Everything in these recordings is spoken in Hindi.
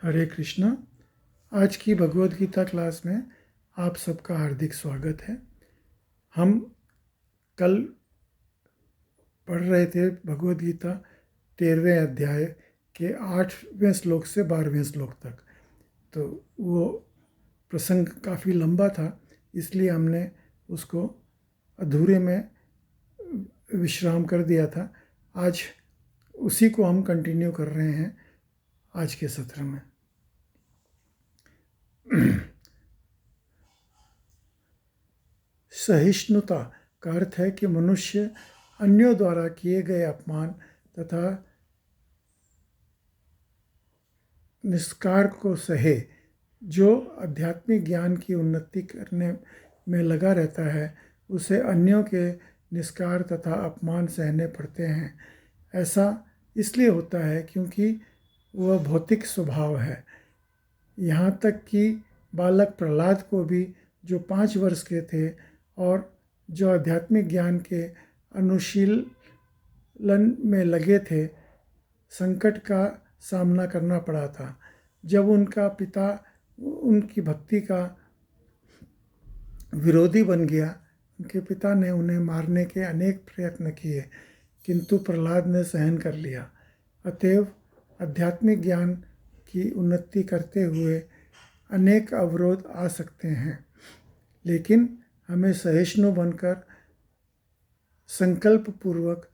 हरे कृष्णा। आज की भगवद गीता क्लास में आप सबका हार्दिक स्वागत है। हम कल पढ़ रहे थे भगवद गीता 13वें अध्याय के 8वें श्लोक से 12वें श्लोक तक। तो वो प्रसंग काफ़ी लंबा था, इसलिए हमने उसको अधूरे में विश्राम कर दिया था। आज उसी को हम कंटिन्यू कर रहे हैं आज के सत्र में। सहिष्णुता का अर्थ है कि मनुष्य अन्यों द्वारा किए गए अपमान तथा निष्कार को सहे। जो आध्यात्मिक ज्ञान की उन्नति करने में लगा रहता है उसे अन्यों के निष्कार तथा अपमान सहने पड़ते हैं। ऐसा इसलिए होता है क्योंकि वह भौतिक स्वभाव है। यहाँ तक कि बालक प्रहलाद को भी, जो 5 वर्ष के थे और जो आध्यात्मिक ज्ञान के अनुशीलन में लगे थे, संकट का सामना करना पड़ा था। जब उनका पिता उनकी भक्ति का विरोधी बन गया, उनके पिता ने उन्हें मारने के अनेक प्रयत्न किए, किंतु प्रहलाद ने सहन कर लिया। अतएव आध्यात्मिक ज्ञान की उन्नति करते हुए अनेक अवरोध आ सकते हैं, लेकिन हमें सहिष्णु बनकर संकल्प पूर्वक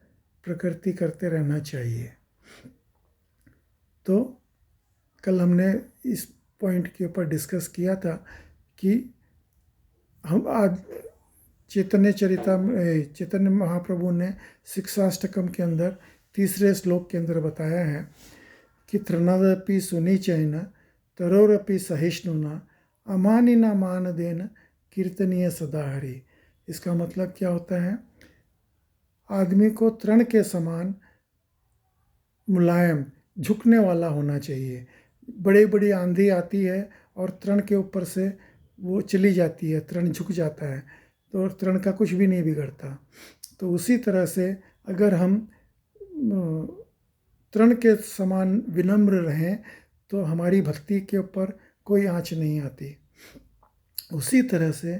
प्रकृति करते रहना चाहिए। तो कल हमने इस पॉइंट के ऊपर डिस्कस किया था कि हम आज चैतन्य महाप्रभु ने शिक्षाष्टकम के अंदर 3रे श्लोक के अंदर बताया है कि तृणदपि सुनिचैन तरोरपि सहिष्णुना अमानिना मानदेन कीर्तनीय सदा हरि। इसका मतलब क्या होता है? आदमी को तृण के समान मुलायम, झुकने वाला होना चाहिए। बड़ी बड़ी आंधी आती है और तृण के ऊपर से वो चली जाती है, तृण झुक जाता है, तो तृण का कुछ भी नहीं बिगड़ता। तो उसी तरह से अगर हम तृण के समान विनम्र रहें तो हमारी भक्ति के ऊपर कोई आँच नहीं आती। उसी तरह से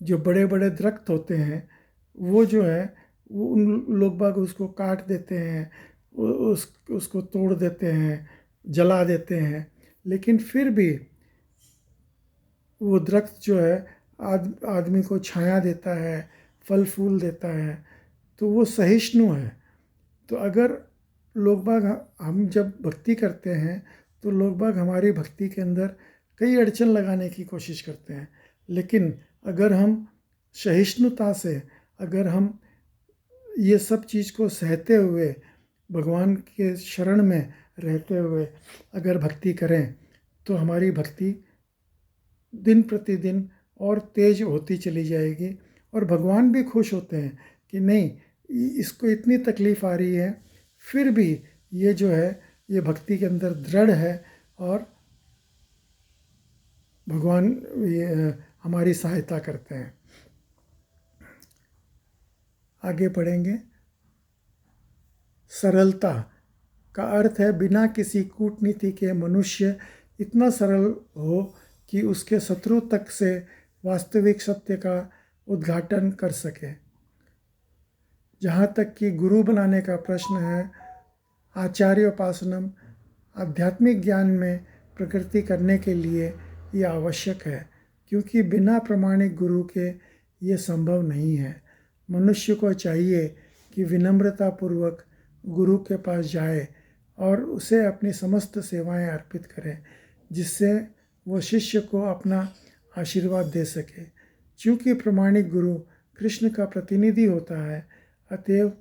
जो बड़े बड़े दरख्त होते हैं वो जो है वो उन लोग बाग उसको काट देते हैं, उसको तोड़ देते हैं, जला देते हैं, लेकिन फिर भी वो दरख्त जो है आदमी को छाया देता है, फल फूल देता है, तो वो सहिष्णु है। तो अगर लोग बाग, हम जब भक्ति करते हैं तो लोग बाग हमारी भक्ति के अंदर कई अड़चन लगाने की कोशिश करते हैं, लेकिन अगर हम सहिष्णुता से, अगर हम ये सब चीज़ को सहते हुए भगवान के शरण में रहते हुए अगर भक्ति करें तो हमारी भक्ति दिन प्रतिदिन और तेज होती चली जाएगी। और भगवान भी खुश होते हैं कि नहीं, इसको इतनी तकलीफ़ आ रही है फिर भी ये जो है ये भक्ति के अंदर दृढ़ है और भगवान ये हमारी सहायता करते हैं। आगे पढ़ेंगे। सरलता का अर्थ है बिना किसी कूटनीति के मनुष्य इतना सरल हो कि उसके शत्रु तक से वास्तविक सत्य का उद्घाटन कर सके। जहाँ तक कि गुरु बनाने का प्रश्न है, आचार्योपासनम, आध्यात्मिक ज्ञान में प्रकृति करने के लिए यह आवश्यक है, क्योंकि बिना प्रमाणिक गुरु के ये संभव नहीं है। मनुष्य को चाहिए कि विनम्रतापूर्वक गुरु के पास जाए और उसे अपनी समस्त सेवाएं अर्पित करे, जिससे वो शिष्य को अपना आशीर्वाद दे सके। चूँकि प्रमाणिक गुरु कृष्ण का प्रतिनिधि होता है, अतएव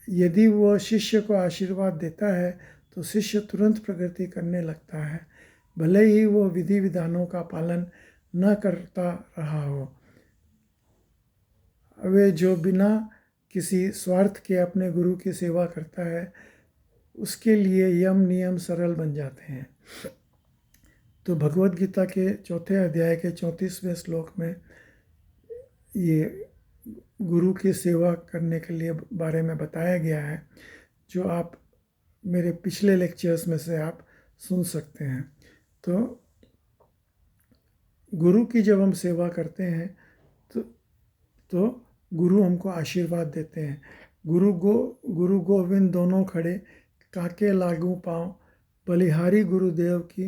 यदि वह शिष्य को आशीर्वाद देता है तो शिष्य तुरंत प्रगति करने लगता है, भले ही वो विधि विधानों का पालन न करता रहा हो। वे जो बिना किसी स्वार्थ के अपने गुरु की सेवा करता है उसके लिए यम नियम सरल बन जाते हैं। तो भगवद गीता के 4थे अध्याय के 34वें श्लोक में ये गुरु की सेवा करने के लिए बारे में बताया गया है, जो आप मेरे पिछले लेक्चर्स में से आप सुन सकते हैं। तो गुरु की जब हम सेवा करते हैं तो गुरु हमको आशीर्वाद देते हैं। गुरु गोविंद दोनों खड़े, काके लागू पाँव, बलिहारी गुरुदेव की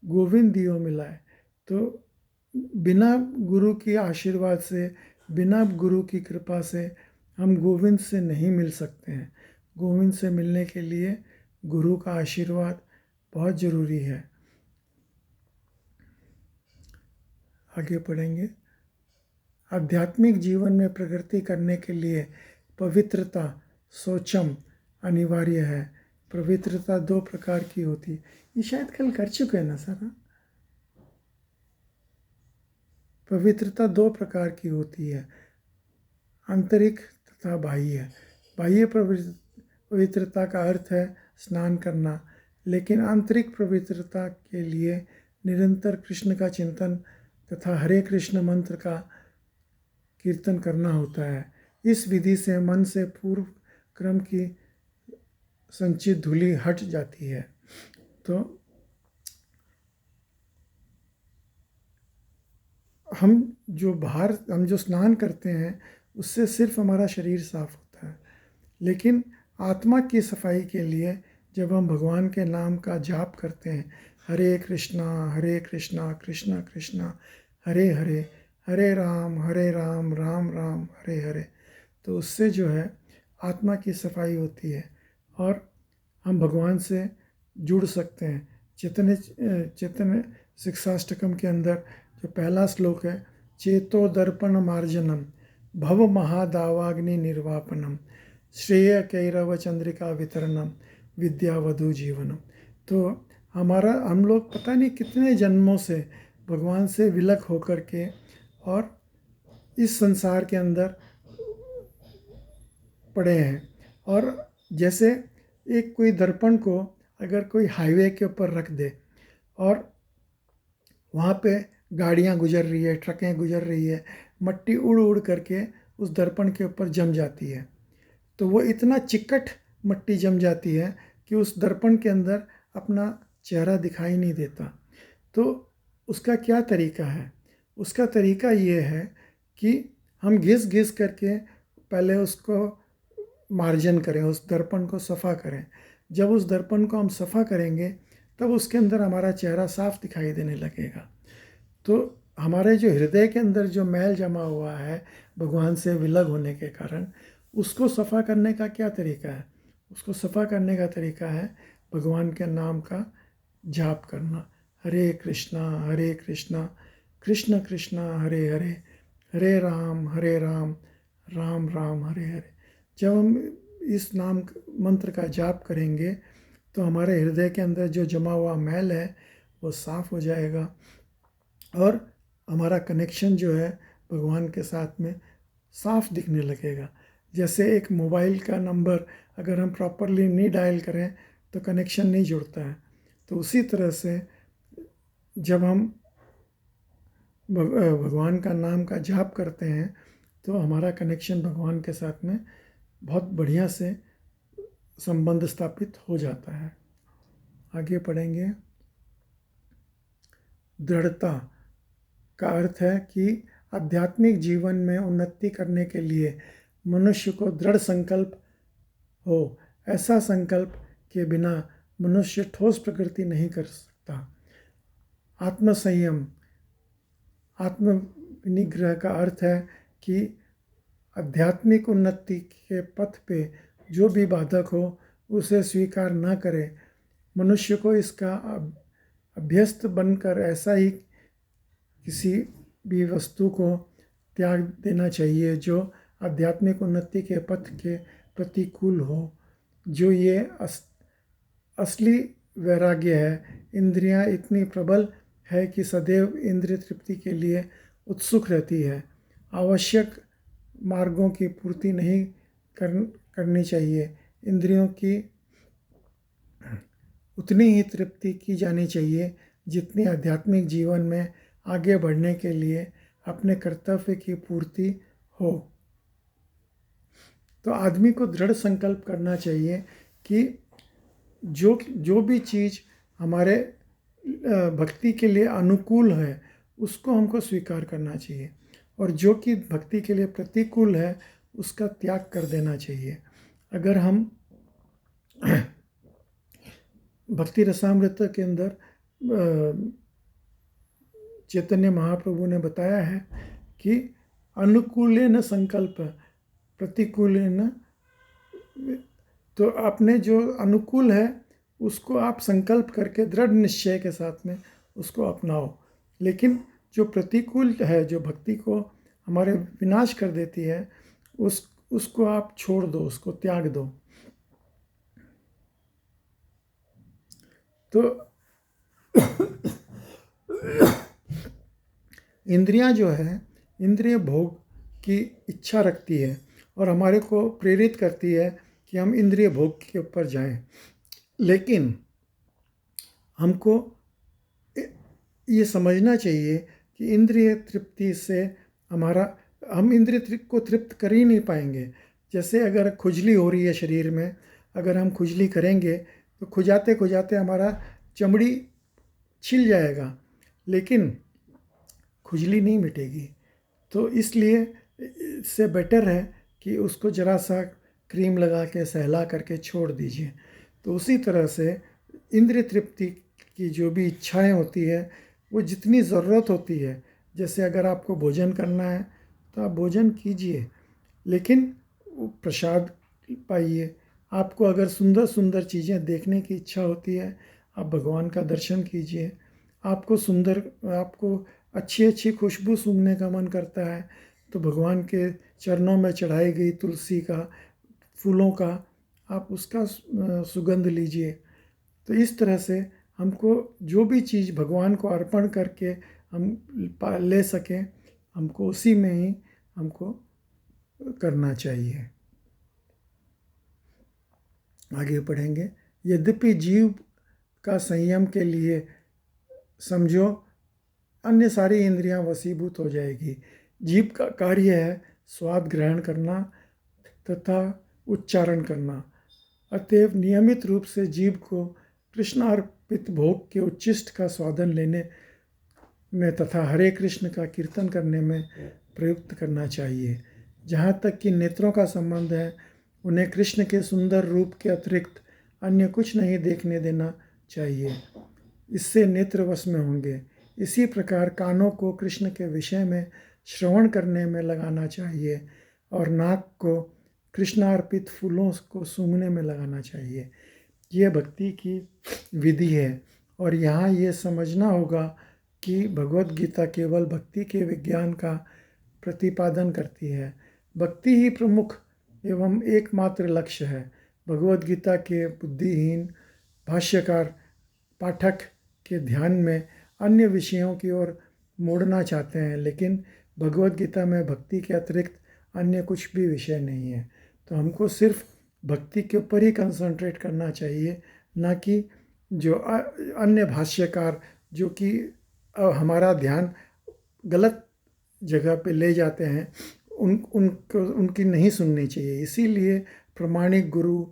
गोविंद दियो मिलाए। तो बिना गुरु की आशीर्वाद से, बिना गुरु की कृपा से हम गोविंद से नहीं मिल सकते हैं। गोविंद से मिलने के लिए गुरु का आशीर्वाद बहुत ज़रूरी है। आगे पढ़ेंगे। आध्यात्मिक जीवन में प्रगति करने के लिए पवित्रता, शौचम अनिवार्य है। पवित्रता 2 प्रकार की होती है। ये शायद कल कर चुके हैं ना सर। पवित्रता 2 प्रकार की होती है, आंतरिक तथा बाह्य। बाह्य पवित्रता का अर्थ है स्नान करना, लेकिन आंतरिक पवित्रता के लिए निरंतर कृष्ण का चिंतन तथा हरे कृष्ण मंत्र का कीर्तन करना होता है। इस विधि से मन से पूर्व क्रम की संचित धूलि हट जाती है। तो हम जो स्नान करते हैं उससे सिर्फ हमारा शरीर साफ होता है, लेकिन आत्मा की सफाई के लिए जब हम भगवान के नाम का जाप करते हैं, हरे कृष्णा कृष्णा कृष्णा हरे हरे, हरे राम राम राम हरे हरे, तो उससे जो है आत्मा की सफाई होती है और हम भगवान से जुड़ सकते हैं। चैतन्य शिक्षाष्टकम के अंदर जो पहला श्लोक है, चेतो दर्पण मार्जनम भव महादावाग्नि निर्वापनम श्रेय कैरव चंद्रिका वितरणम विद्यावधु जीवनम। तो हम लोग पता नहीं कितने जन्मों से भगवान से विलक होकर के और इस संसार के अंदर पड़े हैं। और जैसे एक कोई दर्पण को अगर कोई हाईवे के ऊपर रख दे और वहाँ पे गाड़ियाँ गुजर रही है, ट्रकें गुजर रही है, मट्टी उड़ उड़ करके उस दर्पण के ऊपर जम जाती है, तो वो इतना चिकट मट्टी जम जाती है कि उस दर्पण के अंदर अपना चेहरा दिखाई नहीं देता। तो उसका क्या तरीका है? उसका तरीका ये है कि हम घिस घिस करके पहले उसको मार्जन करें, उस दर्पण को सफ़ा करें। जब उस दर्पण को हम सफ़ा करेंगे तब उसके अंदर हमारा चेहरा साफ दिखाई देने लगेगा। तो हमारे जो हृदय के अंदर जो मैल जमा हुआ है भगवान से विलग होने के कारण, उसको सफ़ा करने का क्या तरीका है? उसको सफ़ा करने का तरीका है भगवान के नाम का जाप करना। हरे कृष्णा कृष्ण कृष्ण हरे हरे, हरे राम राम राम हरे हरे। जब हम इस नाम मंत्र का जाप करेंगे तो हमारे हृदय के अंदर जो जमा हुआ मैल है वो साफ़ हो जाएगा और हमारा कनेक्शन जो है भगवान के साथ में साफ दिखने लगेगा। जैसे एक मोबाइल का नंबर अगर हम प्रॉपरली नहीं डायल करें तो कनेक्शन नहीं जुड़ता है, तो उसी तरह से जब हम भगवान का नाम का जाप करते हैं तो हमारा कनेक्शन भगवान के साथ में बहुत बढ़िया से संबंध स्थापित हो जाता है। आगे पढ़ेंगे। दृढ़ता का अर्थ है कि आध्यात्मिक जीवन में उन्नति करने के लिए मनुष्य को दृढ़ संकल्प हो। ऐसा संकल्प के बिना मनुष्य ठोस प्रगति नहीं कर सकता। आत्मसंयम, आत्मनिग्रह का अर्थ है कि आध्यात्मिक उन्नति के पथ पे जो भी बाधक हो उसे स्वीकार न करे। मनुष्य को इसका अभ्यस्त बनकर ऐसा ही किसी भी वस्तु को त्याग देना चाहिए जो आध्यात्मिक उन्नति के पथ के प्रतिकूल हो। जो ये असली वैराग्य है। इंद्रियां इतनी प्रबल है कि सदैव इंद्रिय तृप्ति के लिए उत्सुक रहती है। आवश्यक मार्गों की पूर्ति नहीं करनी चाहिए। इंद्रियों की उतनी ही तृप्ति की जानी चाहिए जितनी आध्यात्मिक जीवन में आगे बढ़ने के लिए अपने कर्तव्य की पूर्ति हो। तो आदमी को दृढ़ संकल्प करना चाहिए कि जो भी चीज़ हमारे भक्ति के लिए अनुकूल है उसको हमको स्वीकार करना चाहिए, और जो कि भक्ति के लिए प्रतिकूल है उसका त्याग कर देना चाहिए। अगर हम भक्ति रसामृत के अंदर चैतन्य महाप्रभु ने बताया है कि अनुकूलेन संकल्प प्रतिकूलेन, तो आपने जो अनुकूल है उसको आप संकल्प करके दृढ़ निश्चय के साथ में उसको अपनाओ, लेकिन जो प्रतिकूल है, जो भक्ति को हमारे विनाश कर देती है, उसको आप छोड़ दो, उसको त्याग दो। तो इंद्रियां जो है, इंद्रिय भोग की इच्छा रखती है और हमारे को प्रेरित करती है कि हम इंद्रिय भोग के ऊपर जाएं, लेकिन हमको ये समझना चाहिए कि इंद्रिय तृप्ति से हम इंद्रिय को तृप्त कर ही नहीं पाएंगे। जैसे अगर खुजली हो रही है शरीर में, अगर हम खुजली करेंगे तो खुजाते खुजाते हमारा चमड़ी छिल जाएगा, लेकिन खुजली नहीं मिटेगी। तो इसलिए इससे बेटर है कि उसको ज़रा सा क्रीम लगा के सहला करके छोड़ दीजिए। तो उसी तरह से इंद्रिय तृप्ति की जो भी इच्छाएं होती है वो जितनी ज़रूरत होती है, जैसे अगर आपको भोजन करना है तो आप भोजन कीजिए, लेकिन प्रसाद पाइए। आपको अगर सुंदर सुंदर चीज़ें देखने की इच्छा होती है, आप भगवान का दर्शन कीजिए। आपको अच्छी अच्छी खुशबू सूंघने का मन करता है तो भगवान के चरणों में चढ़ाई गई तुलसी का, फूलों का, आप उसका सुगंध लीजिए। तो इस तरह से हमको जो भी चीज़ भगवान को अर्पण करके हम ले सकें, हमको उसी में ही हमको करना चाहिए। आगे पढ़ेंगे। यद्यपि जीव का संयम के लिए समझो अन्य सारी इंद्रियां वशीभूत हो जाएगी। जीव का कार्य है स्वाद ग्रहण करना तथा उच्चारण करना, अतएव नियमित रूप से जीव को कृष्णार्पित भोग के उच्छिष्ट का स्वादन लेने में तथा हरे कृष्ण का कीर्तन करने में प्रयुक्त करना चाहिए। जहाँ तक कि नेत्रों का संबंध है, उन्हें कृष्ण के सुंदर रूप के अतिरिक्त अन्य कुछ नहीं देखने देना चाहिए, इससे नेत्र वश में होंगे। इसी प्रकार कानों को कृष्ण के विषय में श्रवण करने में लगाना चाहिए और नाक को कृष्णार्पित फूलों को सूंघने में लगाना चाहिए। ये भक्ति की विधि है, और यहाँ ये समझना होगा कि भगवत गीता केवल भक्ति के विज्ञान का प्रतिपादन करती है। भक्ति ही प्रमुख एवं एकमात्र लक्ष्य है। भगवत गीता के बुद्धिहीन भाष्यकार पाठक के ध्यान में अन्य विषयों की ओर मोड़ना चाहते हैं, लेकिन भगवत गीता में भक्ति के अतिरिक्त अन्य कुछ भी विषय नहीं है। तो हमको सिर्फ भक्ति के ऊपर ही कंसंट्रेट करना चाहिए, ना कि जो अन्य भाष्यकार जो कि हमारा ध्यान गलत जगह पे ले जाते हैं, उनकी नहीं सुननी चाहिए। इसीलिए प्रमाणिक गुरु,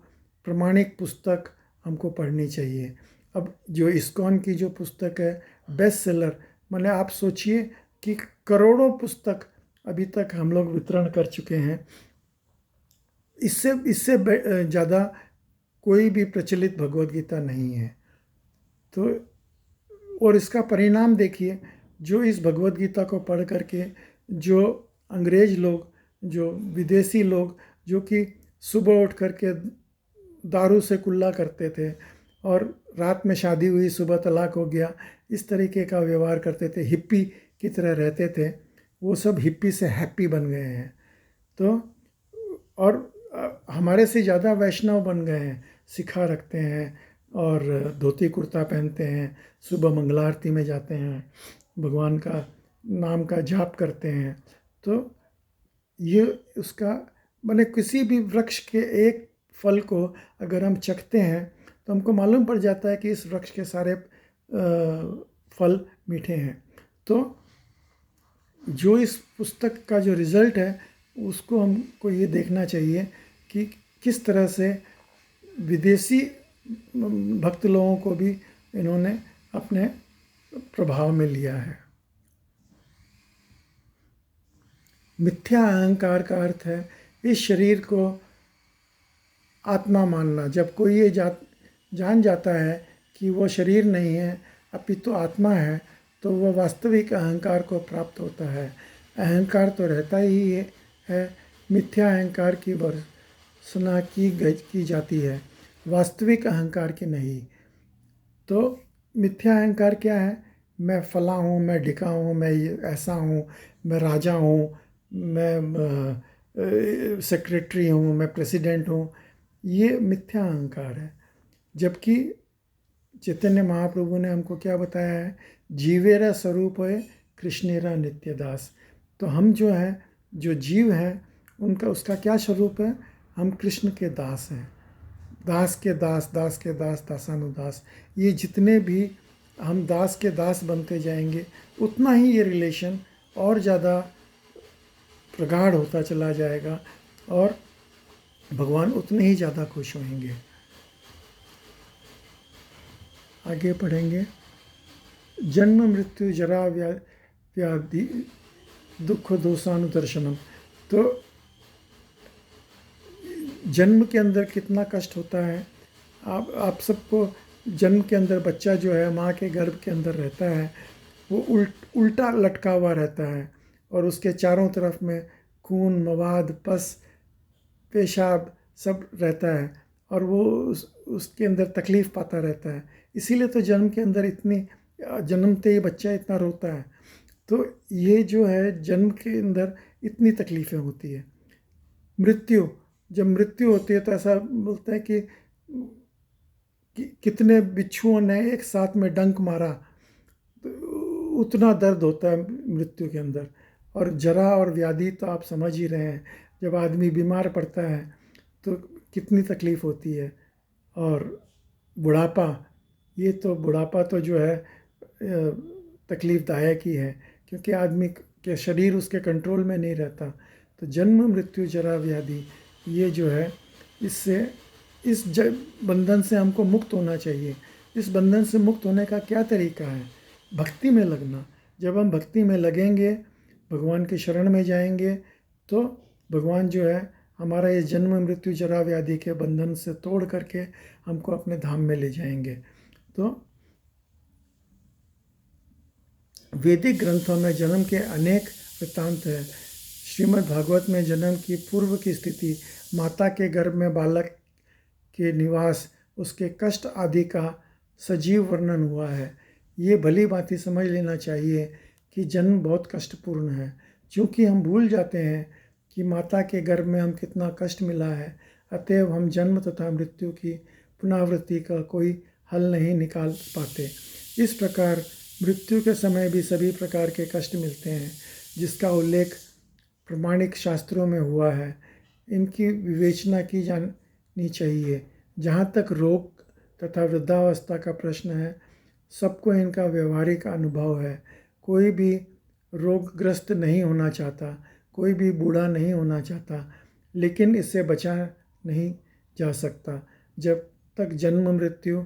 प्रमाणिक पुस्तक हमको पढ़नी चाहिए। अब जो इस्कॉन की जो पुस्तक है बेस्ट सेलर, माने आप सोचिए कि करोड़ों पुस्तक अभी तक हम लोग वितरण कर चुके हैं। इससे ज़्यादा कोई भी प्रचलित भगवत गीता नहीं है। तो और इसका परिणाम देखिए, जो इस भगवत गीता को पढ़ करके जो अंग्रेज लोग, जो विदेशी लोग, जो कि सुबह उठ करके दारू से कुल्ला करते थे और रात में शादी हुई सुबह तलाक हो गया, इस तरीके का व्यवहार करते थे, हिप्पी की तरह रहते थे, वो सब हिप्पी से हैप्पी बन गए हैं। तो और हमारे से ज़्यादा वैष्णव बन गए हैं, सिखा रखते हैं और धोती कुर्ता पहनते हैं, सुबह मंगला आरती में जाते हैं, भगवान का नाम का जाप करते हैं। तो ये उसका माने किसी भी वृक्ष के एक फल को अगर हम चखते हैं तो हमको मालूम पड़ जाता है कि इस वृक्ष के सारे फल मीठे हैं। तो जो इस पुस्तक का जो रिज़ल्ट है उसको हमको ये देखना चाहिए कि किस तरह से विदेशी भक्त लोगों को भी इन्होंने अपने प्रभाव में लिया है। मिथ्या अहंकार का अर्थ है इस शरीर को आत्मा मानना। जब कोई ये जान जाता है कि वो शरीर नहीं है अपितु आत्मा है, तो वह वास्तविक अहंकार को प्राप्त होता है। अहंकार तो रहता ही है, मिथ्या अहंकार की वर्णना की जाती है, वास्तविक अहंकार की नहीं। तो मिथ्या अहंकार क्या है? मैं फला हूँ, मैं ढिका हूँ, मैं ऐसा हूँ, मैं राजा हूँ, मैं सेक्रेटरी हूँ, मैं प्रेसिडेंट हूँ। ये मिथ्या अहंकार है। जबकि चैतन्य महाप्रभु ने हमको क्या बताया है? जीवेरा स्वरूप है कृष्णेरा नित्यदास। तो हम जो है, जो जीव है, उनका उसका क्या स्वरूप है? हम कृष्ण के दास हैं। दास के दास, दास के दास, दासानुदास। ये जितने भी हम दास के दास बनते जाएंगे, उतना ही ये रिलेशन और ज़्यादा प्रगाढ़ होता चला जाएगा और भगवान उतने ही ज़्यादा खुश होंगे। आगे पढ़ेंगे। जन्म मृत्यु जरा व्याधि दुख दोषानुदर्शनम। तो जन्म के अंदर कितना कष्ट होता है। आप सबको जन्म के अंदर बच्चा जो है माँ के गर्भ के अंदर रहता है, वो उल्टा लटका हुआ रहता है और उसके चारों तरफ में खून, मवाद, पस, पेशाब सब रहता है और वो उसके अंदर तकलीफ़ पाता रहता है। इसीलिए तो जन्म के अंदर जन्मते ही बच्चा इतना रोता है। तो ये जो है जन्म के अंदर इतनी तकलीफ़ें होती है। मृत्यु, जब मृत्यु होती है तो ऐसा बोलते हैं कि कितने बिच्छुओं ने एक साथ में डंक मारा, तो उतना दर्द होता है मृत्यु के अंदर। और जरा और व्याधि तो आप समझ ही रहे हैं, जब आदमी बीमार पड़ता है तो कितनी तकलीफ़ होती है। और बुढ़ापा, ये तो बुढ़ापा तो जो है तकलीफ़दायक ही है, क्योंकि आदमी के शरीर उसके कंट्रोल में नहीं रहता। तो जन्म मृत्यु जरा व्याधि, ये जो है इस बंधन से हमको मुक्त होना चाहिए। इस बंधन से मुक्त होने का क्या तरीका है? भक्ति में लगना। जब हम भक्ति में लगेंगे, भगवान के शरण में जाएंगे, तो भगवान जो है हमारा ये जन्म मृत्यु जरा व्याधि के बंधन से तोड़ करके हमको अपने धाम में ले जाएंगे। तो वैदिक ग्रंथों में जन्म के अनेक वृत्तांत हैं। श्रीमद् भागवत में जन्म की पूर्व की स्थिति, माता के गर्भ में बालक के निवास, उसके कष्ट आदि का सजीव वर्णन हुआ है। ये भली भांति समझ लेना चाहिए कि जन्म बहुत कष्टपूर्ण है। क्योंकि हम भूल जाते हैं कि माता के गर्भ में हम कितना कष्ट मिला है, अतएव हम जन्म तथा मृत्यु की पुनरावृत्ति का कोई हल नहीं निकाल पाते। इस प्रकार मृत्यु के समय भी सभी प्रकार के कष्ट मिलते हैं, जिसका उल्लेख प्रमाणिक शास्त्रों में हुआ है। इनकी विवेचना की जानी चाहिए। जहाँ तक रोग तथा वृद्धावस्था का प्रश्न है, सबको इनका व्यवहारिक अनुभव है। कोई भी रोगग्रस्त नहीं होना चाहता, कोई भी बूढ़ा नहीं होना चाहता, लेकिन इससे बचा नहीं जा सकता। जब तक जन्म मृत्यु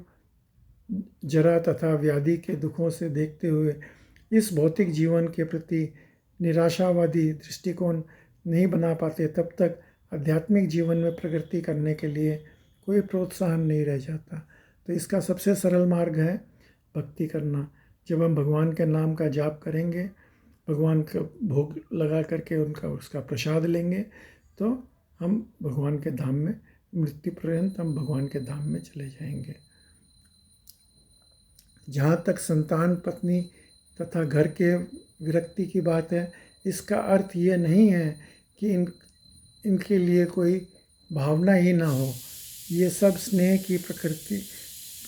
जरा तथा व्याधि के दुखों से देखते हुए इस भौतिक जीवन के प्रति निराशावादी दृष्टिकोण नहीं बना पाते, तब तक आध्यात्मिक जीवन में प्रगति करने के लिए कोई प्रोत्साहन नहीं रह जाता। तो इसका सबसे सरल मार्ग है भक्ति करना। जब हम भगवान के नाम का जाप करेंगे, भगवान का भोग लगा करके उसका प्रसाद लेंगे, तो हम भगवान के धाम में, मृत्यु पर्यंत हम भगवान के धाम में चले जाएंगे। जहाँ तक संतान, पत्नी तथा घर के विरक्ति की बात है, इसका अर्थ ये नहीं है कि इनके लिए कोई भावना ही ना हो। ये सब स्नेह की प्रकृति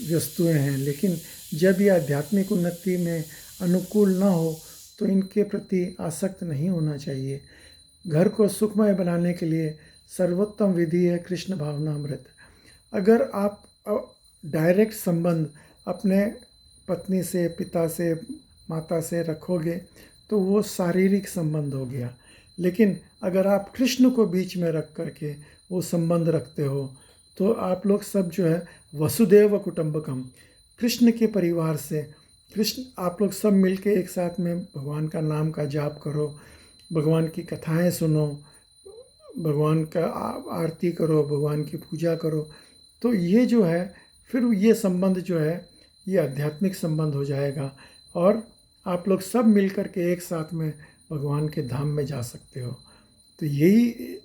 वस्तुएं हैं, लेकिन जब ये आध्यात्मिक उन्नति में अनुकूल ना हो तो इनके प्रति आसक्त नहीं होना चाहिए। घर को सुखमय बनाने के लिए सर्वोत्तम विधि है कृष्ण भावनामृत। अगर आप डायरेक्ट संबंध अपने पत्नी से, पिता से, माता से रखोगे तो वो शारीरिक संबंध हो गया। लेकिन अगर आप कृष्ण को बीच में रख करके वो संबंध रखते हो, तो आप लोग सब जो है वसुदेव कुटुंबकम, कृष्ण के परिवार से। कृष्ण आप लोग सब मिल के एक साथ में भगवान का नाम का जाप करो, भगवान की कथाएं सुनो, भगवान का आरती करो, भगवान की पूजा करो। तो ये जो है फिर ये संबंध जो है ये आध्यात्मिक संबंध हो जाएगा और आप लोग सब मिल कर के एक साथ में भगवान के धाम में जा सकते हो। तो यही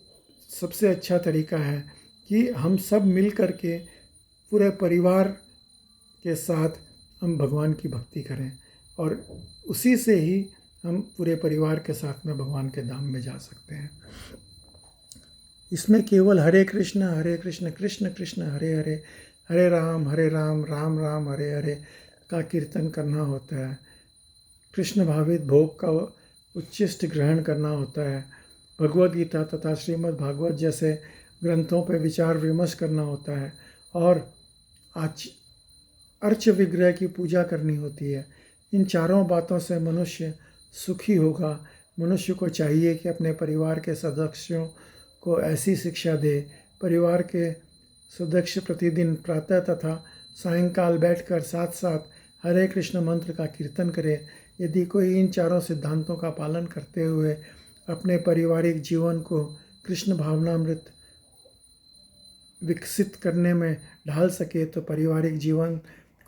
सबसे अच्छा तरीका है कि हम सब मिल कर के पूरे परिवार के साथ हम भगवान की भक्ति करें और उसी से ही हम पूरे परिवार के साथ में भगवान के धाम में जा सकते हैं। इसमें केवल हरे कृष्ण कृष्ण कृष्ण हरे हरे, हरे राम राम राम हरे हरे का कीर्तन करना होता है। कृष्ण भावित भोग का उच्चिष्ट ग्रहण करना होता है। भगवद गीता तथा श्रीमद् भागवत जैसे ग्रंथों पर विचार विमर्श करना होता है और अर्च विग्रह की पूजा करनी होती है। इन चारों बातों से मनुष्य सुखी होगा। मनुष्य को चाहिए कि अपने परिवार के सदस्यों को ऐसी शिक्षा दे। परिवार के सदस्य प्रतिदिन प्रातः तथा सायंकाल बैठकर साथ साथ हरे कृष्ण मंत्र का कीर्तन करे। यदि कोई इन चारों सिद्धांतों का पालन करते हुए अपने पारिवारिक जीवन को कृष्ण भावनामृत विकसित करने में ढाल सके तो पारिवारिक जीवन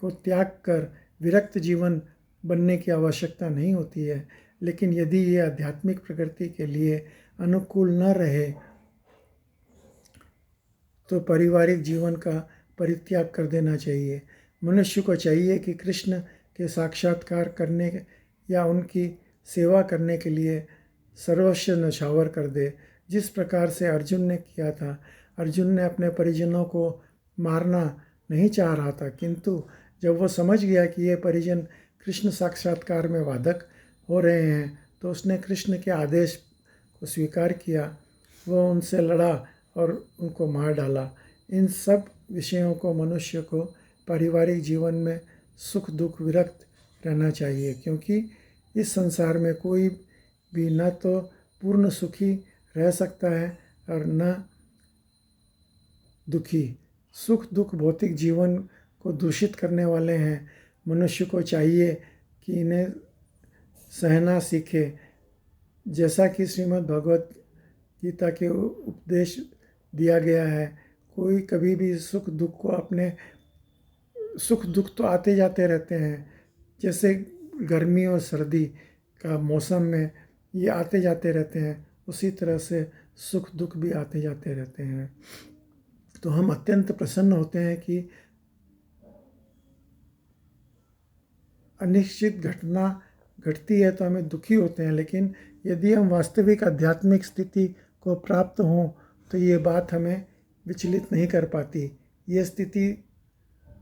को त्याग कर विरक्त जीवन बनने की आवश्यकता नहीं होती है। लेकिन यदि ये आध्यात्मिक प्रगति के लिए अनुकूल न रहे तो पारिवारिक जीवन का परित्याग कर देना चाहिए। मनुष्य को चाहिए कि कृष्ण के साक्षात्कार करने या उनकी सेवा करने के लिए सर्वस्व न्यौछावर कर दे, जिस प्रकार से अर्जुन ने किया था। अर्जुन ने अपने परिजनों को मारना नहीं चाह रहा था, किंतु जब वो समझ गया कि ये परिजन कृष्ण साक्षात्कार में बाधक हो रहे हैं तो उसने कृष्ण के आदेश को स्वीकार किया। वह उनसे लड़ा और उनको मार डाला। इन सब विषयों को मनुष्य को पारिवारिक जीवन में सुख दुख विरक्त रहना चाहिए, क्योंकि इस संसार में कोई भी न तो पूर्ण सुखी रह सकता है और न दुखी। सुख दुख भौतिक जीवन को दूषित करने वाले हैं। मनुष्य को चाहिए कि इन्हें सहना सीखे। जैसा कि श्रीमद् भगवत गीता के उपदेश दिया गया है, कोई कभी भी सुख दुख तो आते जाते रहते हैं। जैसे गर्मी और सर्दी का मौसम में ये आते जाते रहते हैं, उसी तरह से सुख दुख भी आते जाते रहते हैं। तो हम अत्यंत प्रसन्न होते हैं कि अनिश्चित घटना घटती है तो हमें दुखी होते हैं, लेकिन यदि हम वास्तविक आध्यात्मिक स्थिति को प्राप्त हों तो ये बात हमें विचलित नहीं कर पाती। ये स्थिति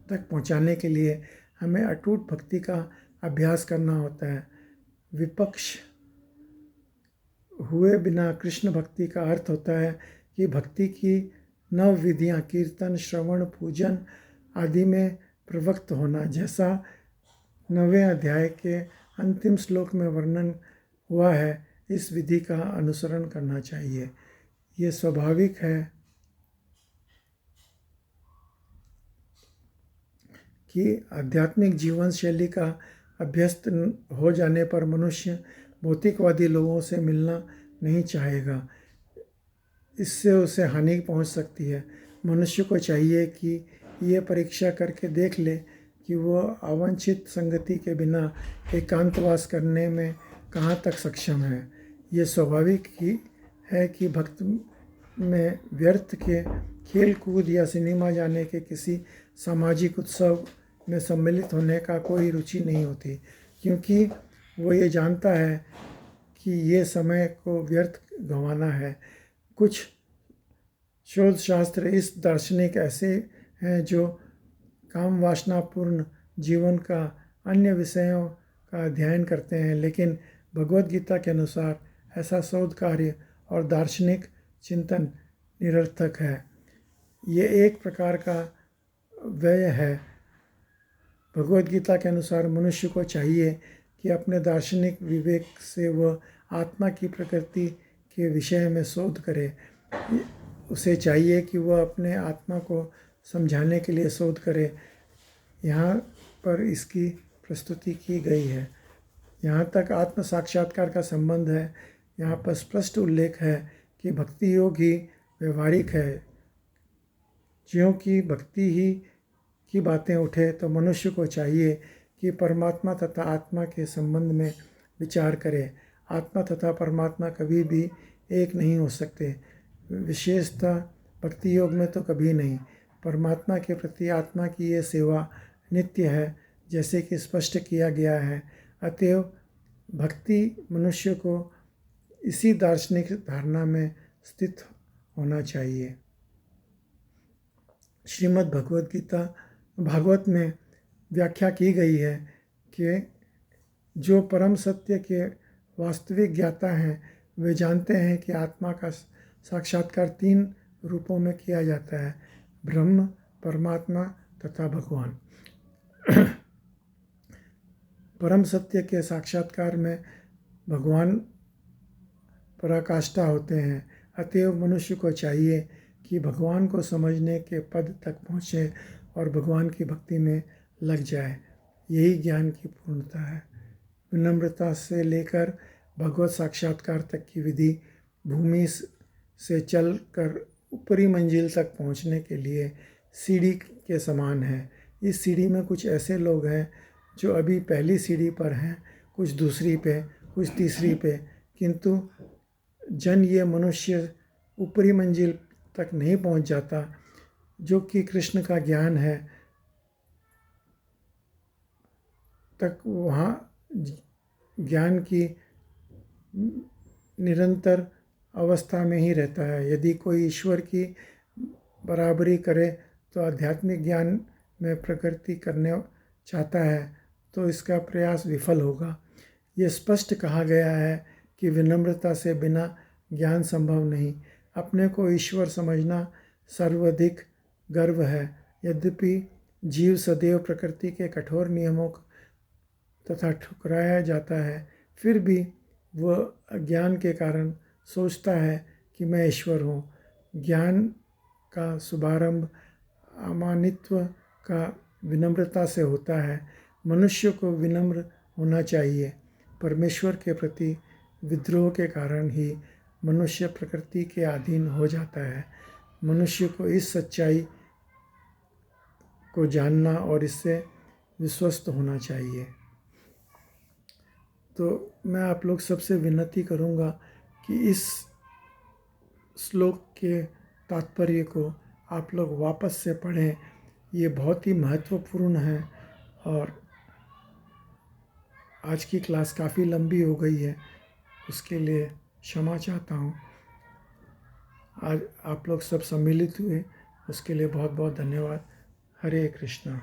तक पहुंचाने के लिए हमें अटूट भक्ति का अभ्यास करना होता है। विपक्ष हुए बिना कृष्ण भक्ति का अर्थ होता है कि भक्ति की नव विधियाँ कीर्तन श्रवण पूजन आदि में प्रवक्त होना, जैसा 9वें अध्याय के अंतिम श्लोक में वर्णन हुआ है। इस विधि का अनुसरण करना चाहिए। ये स्वाभाविक है कि आध्यात्मिक जीवन शैली का अभ्यस्त हो जाने पर मनुष्य भौतिकवादी लोगों से मिलना नहीं चाहेगा। इससे उसे हानि पहुंच सकती है। मनुष्य को चाहिए कि ये परीक्षा करके देख ले कि वह अवांछित संगति के बिना एकांतवास करने में कहाँ तक सक्षम है। ये स्वाभाविक ही है कि भक्त में व्यर्थ के खेल कूद या सिनेमा जाने के किसी सामाजिक उत्सव में सम्मिलित होने का कोई रुचि नहीं होती, क्योंकि वो ये जानता है कि ये समय को व्यर्थ गंवाना है। कुछ शोध शास्त्र इस दार्शनिक ऐसे हैं जो काम वासनापूर्ण जीवन का अन्य विषयों का अध्ययन करते हैं, लेकिन भगवद गीता के अनुसार ऐसा शोध कार्य और दार्शनिक चिंतन निरर्थक है। ये एक प्रकार का व्यय है। भगवद गीता के अनुसार मनुष्य को चाहिए कि अपने दार्शनिक विवेक से वह आत्मा की प्रकृति के विषय में शोध करे। उसे चाहिए कि वह अपने आत्मा को समझाने के लिए शोध करे। यहाँ पर इसकी प्रस्तुति की गई है। यहाँ तक आत्म साक्षात्कार का संबंध है, यहाँ पर स्पष्ट उल्लेख है कि भक्ति योग ही व्यवहारिक है। ज्यों की भक्ति ही की बातें उठे तो मनुष्य को चाहिए कि परमात्मा तथा आत्मा के संबंध में विचार करे। आत्मा तथा परमात्मा कभी भी एक नहीं हो सकते, विशेषतः भक्ति योग में तो कभी नहीं। परमात्मा के प्रति आत्मा की ये सेवा नित्य है, जैसे कि स्पष्ट किया गया है। अतएव भक्ति मनुष्य को इसी दार्शनिक धारणा में स्थित होना चाहिए। श्रीमद् भगवद गीता भागवत में व्याख्या की गई है कि जो परम सत्य के वास्तविक ज्ञाता हैं वे जानते हैं कि आत्मा का साक्षात्कार 3 रूपों में किया जाता है, ब्रह्म, परमात्मा तथा भगवान। परम सत्य के साक्षात्कार में भगवान पराकाष्ठा होते हैं। अतएव मनुष्य को चाहिए कि भगवान को समझने के पद तक पहुँचे और भगवान की भक्ति में लग जाए। यही ज्ञान की पूर्णता है। विनम्रता से लेकर भगवत साक्षात्कार तक की विधि भूमि से चल कर ऊपरी मंजिल तक पहुंचने के लिए सीढ़ी के समान है। इस सीढ़ी में कुछ ऐसे लोग हैं जो अभी पहली सीढ़ी पर हैं, कुछ दूसरी पे, कुछ तीसरी पे, किंतु ये मनुष्य ऊपरी मंजिल तक नहीं पहुंच जाता, जो कि कृष्ण का ज्ञान है, तक वहाँ ज्ञान की निरंतर अवस्था में ही रहता है। यदि कोई ईश्वर की बराबरी करे तो आध्यात्मिक ज्ञान में प्रगति करने चाहता है तो इसका प्रयास विफल होगा। ये स्पष्ट कहा गया है कि विनम्रता से बिना ज्ञान संभव नहीं। अपने को ईश्वर समझना सर्वाधिक गर्व है। यद्यपि जीव सदैव प्रकृति के कठोर नियमों तथा ठुकराया जाता है, फिर भी वह अज्ञान के कारण सोचता है कि मैं ईश्वर हूँ। ज्ञान का शुभारंभ अमानित्व का विनम्रता से होता है। मनुष्य को विनम्र होना चाहिए। परमेश्वर के प्रति विद्रोह के कारण ही मनुष्य प्रकृति के अधीन हो जाता है। मनुष्य को इस सच्चाई को जानना और इससे विश्वस्त होना चाहिए। तो मैं आप लोग सबसे विनती करूँगा कि इस श्लोक के तात्पर्य को आप लोग वापस से पढ़ें। ये बहुत ही महत्वपूर्ण है और आज की क्लास काफ़ी लंबी हो गई है, उसके लिए क्षमा चाहता हूँ। आज आप लोग सब सम्मिलित हुए, उसके लिए बहुत बहुत धन्यवाद। हरे कृष्णा।